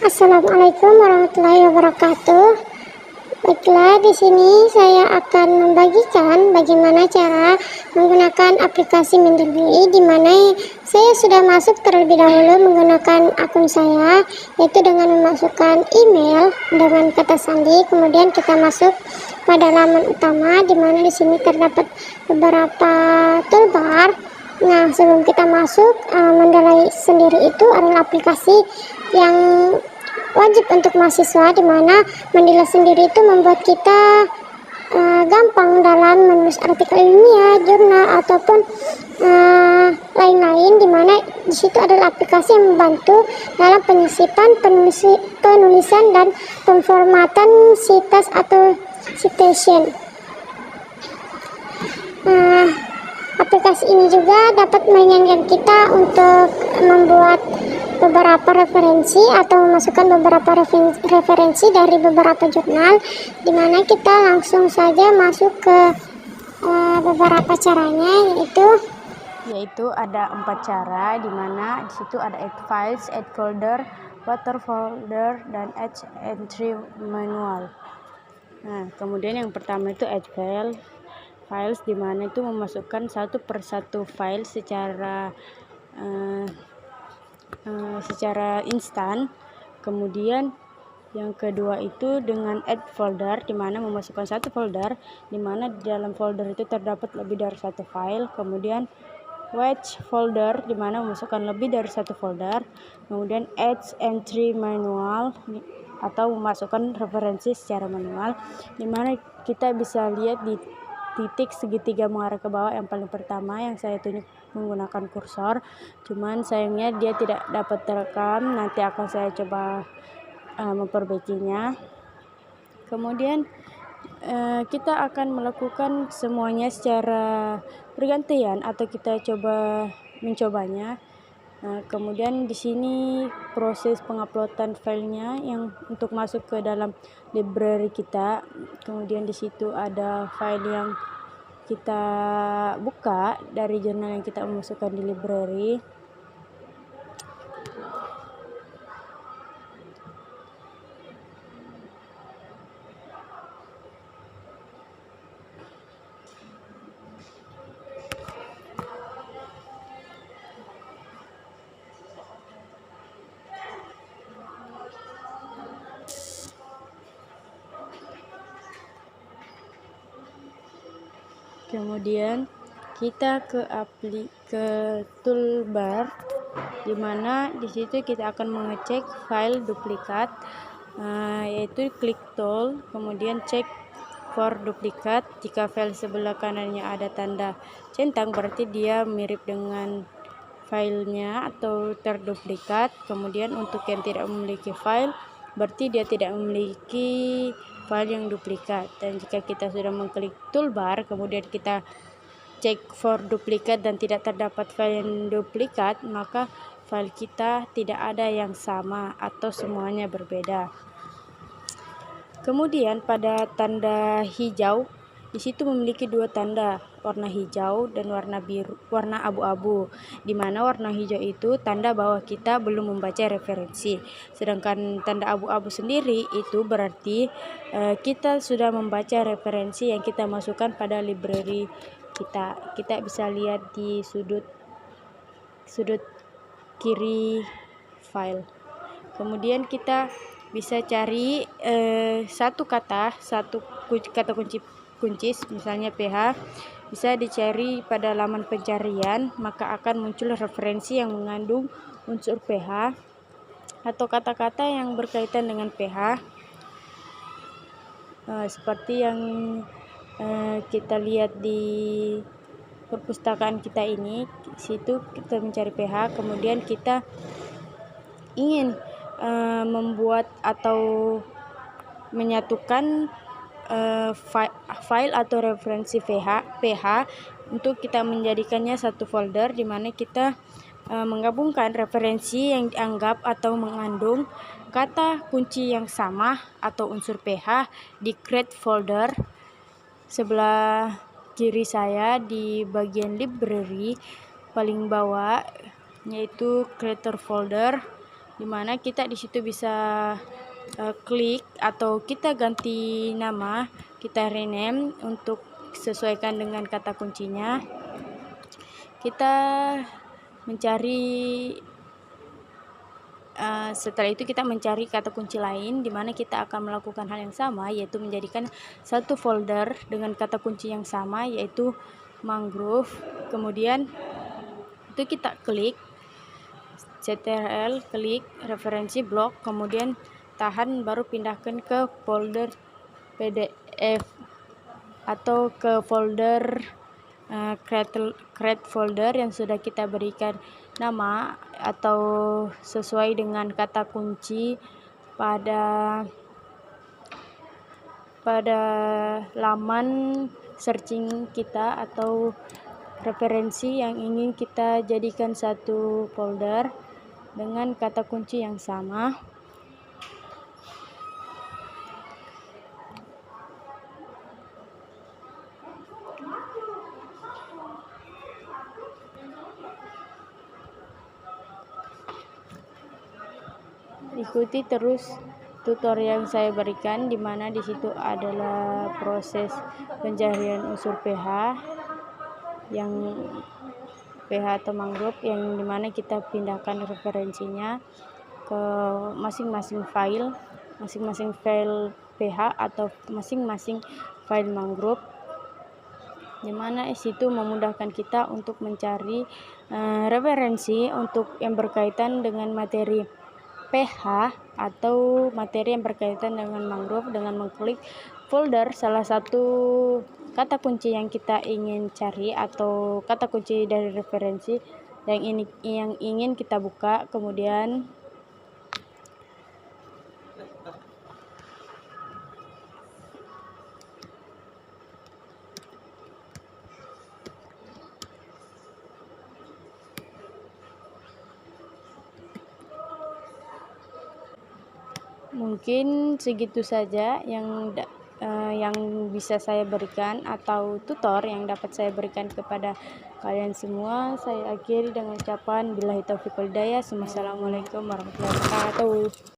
Assalamualaikum warahmatullahi wabarakatuh. Baiklah, di sini saya akan membagikan bagaimana cara menggunakan aplikasi Mendeley, di mana saya sudah masuk terlebih dahulu menggunakan akun saya, yaitu dengan memasukkan email dengan kata sandi. Kemudian kita masuk pada laman utama, di mana di sini terdapat beberapa toolbar. Nah, sebelum kita masuk, Mendeley sendiri itu adalah aplikasi yang wajib untuk mahasiswa, di mana Mendeley sendiri itu membuat kita gampang dalam menulis artikel ilmiah, jurnal ataupun lain-lain, di mana di situ adalah aplikasi yang membantu dalam penyisipan, penulisan dan pemformatan sitas atau citation. Aplikasi ini juga dapat meringankan kita untuk membuat beberapa referensi atau memasukkan beberapa referensi dari beberapa jurnal, di mana kita langsung saja masuk ke beberapa caranya, yaitu ada 4 cara, di mana di situ ada add files, add folder, water folder, dan add entry manual. Nah, kemudian yang pertama itu add files, di mana itu memasukkan satu persatu file secara instan. Kemudian yang kedua itu dengan add folder, di mana memasukkan satu folder, di mana di dalam folder itu terdapat lebih dari satu file. Kemudian watch folder, di mana memasukkan lebih dari satu folder. Kemudian add entry manual, atau memasukkan referensi secara manual, di mana kita bisa lihat di titik segitiga mengarah ke bawah yang paling pertama yang saya tunjuk menggunakan kursor. Cuman sayangnya dia tidak dapat terekam, nanti akan saya coba memperbaikinya. Kemudian kita akan melakukan semuanya secara bergantian atau kita mencobanya. Kemudian di sini proses penguploadan filenya yang untuk masuk ke dalam library kita. Kemudian di situ ada file yang kita buka dari jurnal yang kita masukkan di library. Kemudian kita ke toolbar, di mana di situ kita akan mengecek file duplikat, yaitu klik tool, kemudian cek for duplikat. Jika file sebelah kanannya ada tanda centang, berarti dia mirip dengan filenya atau terduplikat. Kemudian untuk yang tidak memiliki file, berarti dia tidak memiliki file yang duplikat. Dan jika kita sudah mengklik toolbar, kemudian kita cek for duplikat dan tidak terdapat file yang duplikat, maka file kita tidak ada yang sama atau semuanya berbeda. Kemudian pada tanda hijau, di situ memiliki dua tanda, warna hijau dan warna abu-abu, di mana warna hijau itu tanda bahwa kita belum membaca referensi, sedangkan tanda abu-abu sendiri itu berarti kita sudah membaca referensi yang kita masukkan pada library kita. Kita bisa lihat di sudut kiri file. Kemudian kita bisa cari satu kata kunci, misalnya PH, bisa dicari pada laman pencarian, maka akan muncul referensi yang mengandung unsur PH atau kata-kata yang berkaitan dengan PH, seperti yang kita lihat di perpustakaan kita ini. Situ kita mencari PH, kemudian kita ingin membuat atau menyatukan file atau referensi PH untuk kita menjadikannya satu folder, di mana kita menggabungkan referensi yang dianggap atau mengandung kata kunci yang sama atau unsur PH di create folder. Sebelah kiri saya di bagian library paling bawah, yaitu creator folder. dimana kita di situ bisa klik atau kita ganti nama, kita rename untuk sesuaikan dengan kata kuncinya. Kita mencari setelah itu kita mencari kata kunci lain, di mana kita akan melakukan hal yang sama, yaitu menjadikan satu folder dengan kata kunci yang sama, yaitu mangrove. Kemudian itu kita klik ctrl, klik referensi blok, kemudian tahan, baru pindahkan ke folder PDF atau ke folder create folder yang sudah kita berikan nama atau sesuai dengan kata kunci pada laman searching kita atau referensi yang ingin kita jadikan satu folder dengan kata kunci yang sama. Ikuti terus tutorial yang saya berikan, di mana di situ adalah proses pencarian unsur pH atau mangrove, yang dimana kita pindahkan referensinya ke masing-masing file pH atau masing-masing file mangrove, dimana situ memudahkan kita untuk mencari referensi untuk yang berkaitan dengan materi pH atau materi yang berkaitan dengan mangrove dengan mengklik folder salah satu kata kunci yang kita ingin cari atau kata kunci dari referensi yang ingin kita buka. Kemudian mungkin segitu saja yang bisa saya berikan atau tutor yang dapat saya berikan kepada kalian semua. Saya akhiri dengan ucapan billahi taufiq wal hidayah. Wassalamualaikum warahmatullahi wabarakatuh.